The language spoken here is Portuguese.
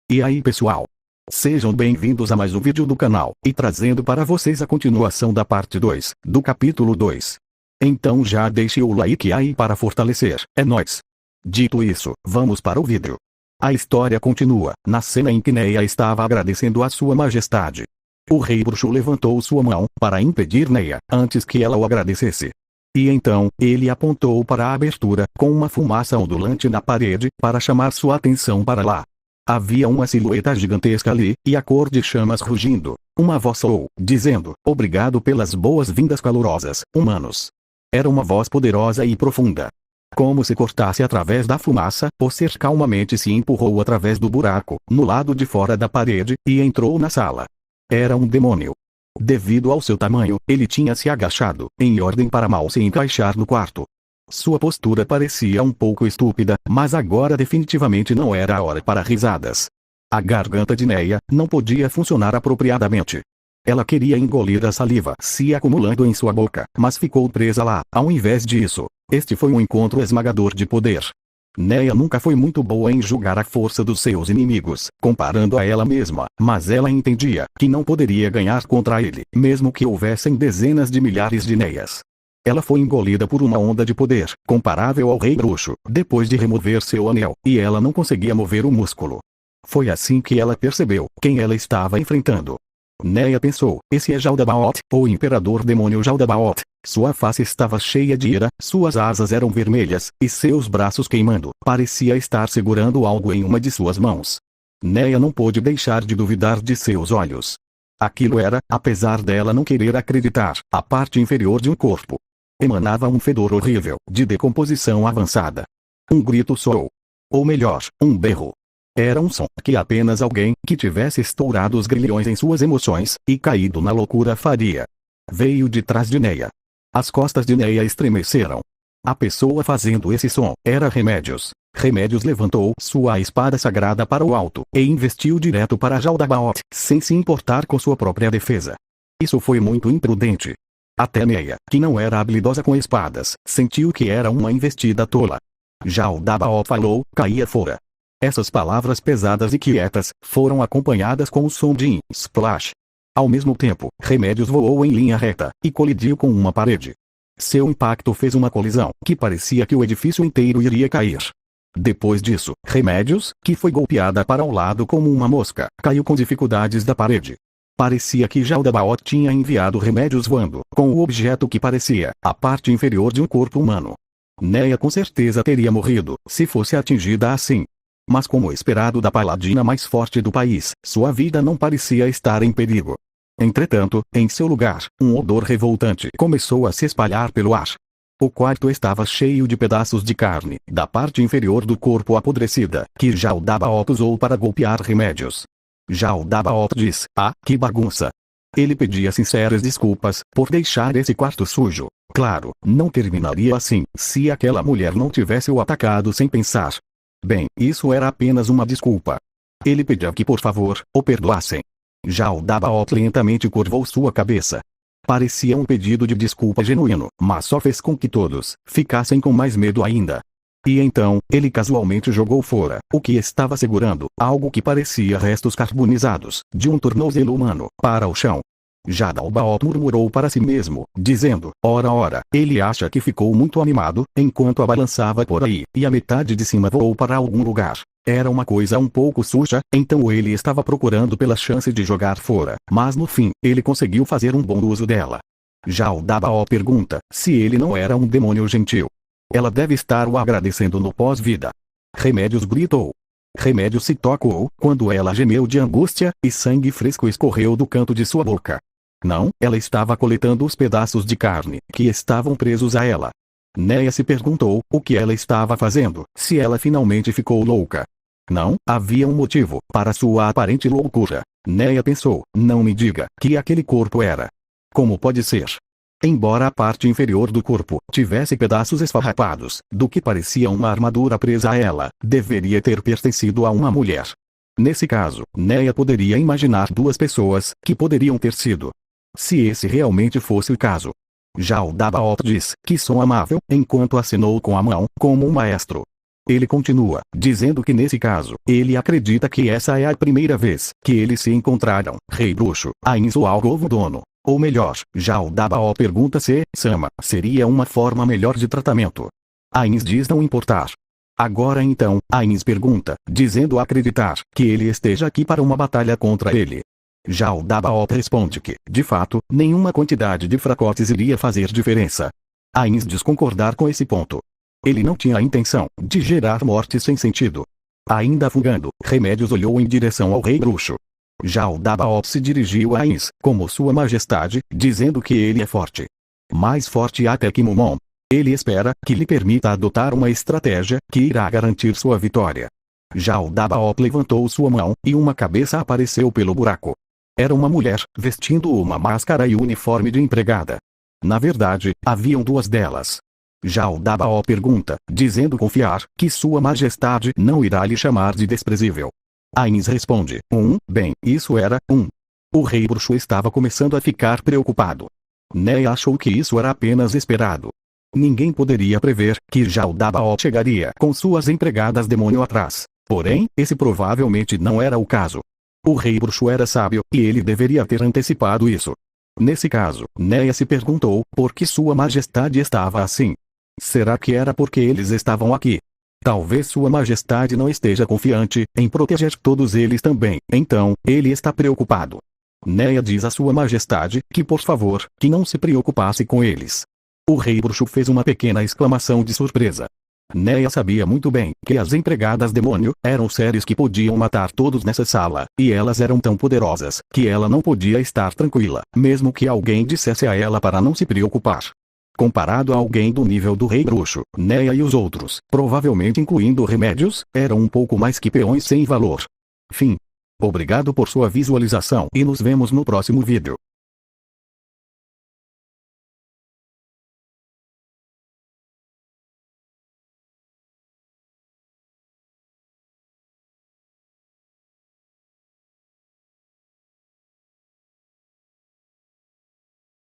E aí pessoal? Sejam bem-vindos a mais um vídeo do canal, e trazendo para vocês a continuação da parte 2, do capítulo 2. Então já deixe o like aí para fortalecer, é nóis! Dito isso, vamos para o vídeo. A história continua, na cena em que Neia estava agradecendo a sua majestade. O rei bruxo levantou sua mão, para impedir Neia, antes que ela o agradecesse. E então, ele apontou para a abertura, com uma fumaça ondulante na parede, para chamar sua atenção para lá. Havia uma silhueta gigantesca ali, e a cor de chamas rugindo. Uma voz soou, dizendo, obrigado pelas boas-vindas calorosas, humanos. Era uma voz poderosa e profunda. Como se cortasse através da fumaça, o ser calmamente se empurrou através do buraco, no lado de fora da parede, e entrou na sala. Era um demônio. Devido ao seu tamanho, ele tinha se agachado, em ordem para mal se encaixar no quarto. Sua postura parecia um pouco estúpida, mas agora definitivamente não era a hora para risadas. A garganta de Neia não podia funcionar apropriadamente. Ela queria engolir a saliva se acumulando em sua boca, mas ficou presa lá. Ao invés disso, este foi um encontro esmagador de poder. Neia nunca foi muito boa em julgar a força dos seus inimigos, comparando a ela mesma, mas ela entendia que não poderia ganhar contra ele, mesmo que houvessem dezenas de milhares de Neias. Ela foi engolida por uma onda de poder, comparável ao rei bruxo, depois de remover seu anel, e ela não conseguia mover o músculo. Foi assim que ela percebeu quem ela estava enfrentando. Neia pensou, esse é Jaldabaoth, o imperador demônio Jaldabaoth. Sua face estava cheia de ira, suas asas eram vermelhas, e seus braços queimando, parecia estar segurando algo em uma de suas mãos. Neia não pôde deixar de duvidar de seus olhos. Aquilo era, apesar dela não querer acreditar, a parte inferior de um corpo. Emanava um fedor horrível, de decomposição avançada. Um grito soou. Ou melhor, um berro. Era um som que apenas alguém que tivesse estourado os grilhões em suas emoções, e caído na loucura faria. Veio de trás de Neia. As costas de Neia estremeceram. A pessoa fazendo esse som era Remédios. Remédios levantou sua espada sagrada para o alto, e investiu direto para Jaldabaoth, sem se importar com sua própria defesa. Isso foi muito imprudente. Até Neia, que não era habilidosa com espadas, sentiu que era uma investida tola. Jaldabaoth falou, caía fora. Essas palavras pesadas e quietas, foram acompanhadas com o som de splash. Ao mesmo tempo, Remédios voou em linha reta, e colidiu com uma parede. Seu impacto fez uma colisão, que parecia que o edifício inteiro iria cair. Depois disso, Remédios, que foi golpeada para o lado como uma mosca, caiu com dificuldades da parede. Parecia que Jaldabaoth tinha enviado Remédios voando, com o objeto que parecia a parte inferior de um corpo humano. Neia com certeza teria morrido, se fosse atingida assim. Mas como esperado da paladina mais forte do país, sua vida não parecia estar em perigo. Entretanto, em seu lugar, um odor revoltante começou a se espalhar pelo ar. O quarto estava cheio de pedaços de carne, da parte inferior do corpo apodrecida, que Jaldabaoth usou para golpear Remédios. Jaldabaoth disse, que bagunça. Ele pedia sinceras desculpas, por deixar esse quarto sujo. Claro, não terminaria assim, se aquela mulher não tivesse o atacado sem pensar. Bem, isso era apenas uma desculpa. Ele pedia que por favor, o perdoassem. Jaldabaoth lentamente curvou sua cabeça. Parecia um pedido de desculpa genuíno, mas só fez com que todos ficassem com mais medo ainda. E então, ele casualmente jogou fora o que estava segurando, algo que parecia restos carbonizados, de um tornozelo humano, para o chão. Jaldabaoth murmurou para si mesmo, dizendo, ora, ele acha que ficou muito animado, enquanto a balançava por aí, e a metade de cima voou para algum lugar. Era uma coisa um pouco suja, então ele estava procurando pela chance de jogar fora, mas no fim, ele conseguiu fazer um bom uso dela. Jaldabaoth pergunta, se ele não era um demônio gentil. Ela deve estar o agradecendo no pós-vida. Remédios gritou. Remédios se tocou, quando ela gemeu de angústia, e sangue fresco escorreu do canto de sua boca. Não, ela estava coletando os pedaços de carne, que estavam presos a ela. Neia se perguntou, o que ela estava fazendo, se ela finalmente ficou louca. Não, havia um motivo, para sua aparente loucura. Neia pensou, não me diga, que aquele corpo era. Como pode ser? Embora a parte inferior do corpo tivesse pedaços esfarrapados, do que parecia uma armadura presa a ela, deveria ter pertencido a uma mulher. Nesse caso, Neia poderia imaginar duas pessoas, que poderiam ter sido. Se esse realmente fosse o caso. Jaldabaoth diz, que som amável, enquanto acenou com a mão, como um maestro. Ele continua, dizendo que nesse caso, ele acredita que essa é a primeira vez que eles se encontraram, Rei Bruxo, Ainz ou Algovo Dono. Ou melhor, já o Dabaó pergunta se Sama seria uma forma melhor de tratamento. Ainz diz não importar. Agora então, Ainz pergunta, dizendo acreditar que ele esteja aqui para uma batalha contra ele. Já o Dabaó responde que, de fato, nenhuma quantidade de fracotes iria fazer diferença. Ainz diz concordar com esse ponto. Ele não tinha a intenção de gerar morte sem sentido. Ainda fungando, Remédios olhou em direção ao Rei Bruxo. Já o Dabaó se dirigiu a Ainz, como Sua Majestade, dizendo que ele é forte. Mais forte até que Mumon. Ele espera que lhe permita adotar uma estratégia que irá garantir sua vitória. Já o Dabaó levantou sua mão, e uma cabeça apareceu pelo buraco. Era uma mulher, vestindo uma máscara e uniforme de empregada. Na verdade, haviam duas delas. Já o Dabaó pergunta, dizendo confiar, que Sua Majestade não irá lhe chamar de desprezível. Ainz responde, bem, isso era, O Rei Bruxo estava começando a ficar preocupado. Neia achou que isso era apenas esperado. Ninguém poderia prever que já o Dabaó chegaria com suas empregadas demônio atrás. Porém, esse provavelmente não era o caso. O Rei Bruxo era sábio, e ele deveria ter antecipado isso. Nesse caso, Neia se perguntou por que Sua Majestade estava assim. Será que era porque eles estavam aqui? Talvez Sua Majestade não esteja confiante em proteger todos eles também, então, ele está preocupado. Neia diz a Sua Majestade que por favor, que não se preocupasse com eles. O Rei Bruxo fez uma pequena exclamação de surpresa. Neia sabia muito bem que as empregadas demônio eram seres que podiam matar todos nessa sala, e elas eram tão poderosas que ela não podia estar tranquila, mesmo que alguém dissesse a ela para não se preocupar. Comparado a alguém do nível do Rei Bruxo, Neia e os outros, provavelmente incluindo Remédios, eram um pouco mais que peões sem valor. Fim. Obrigado por sua visualização e nos vemos no próximo vídeo.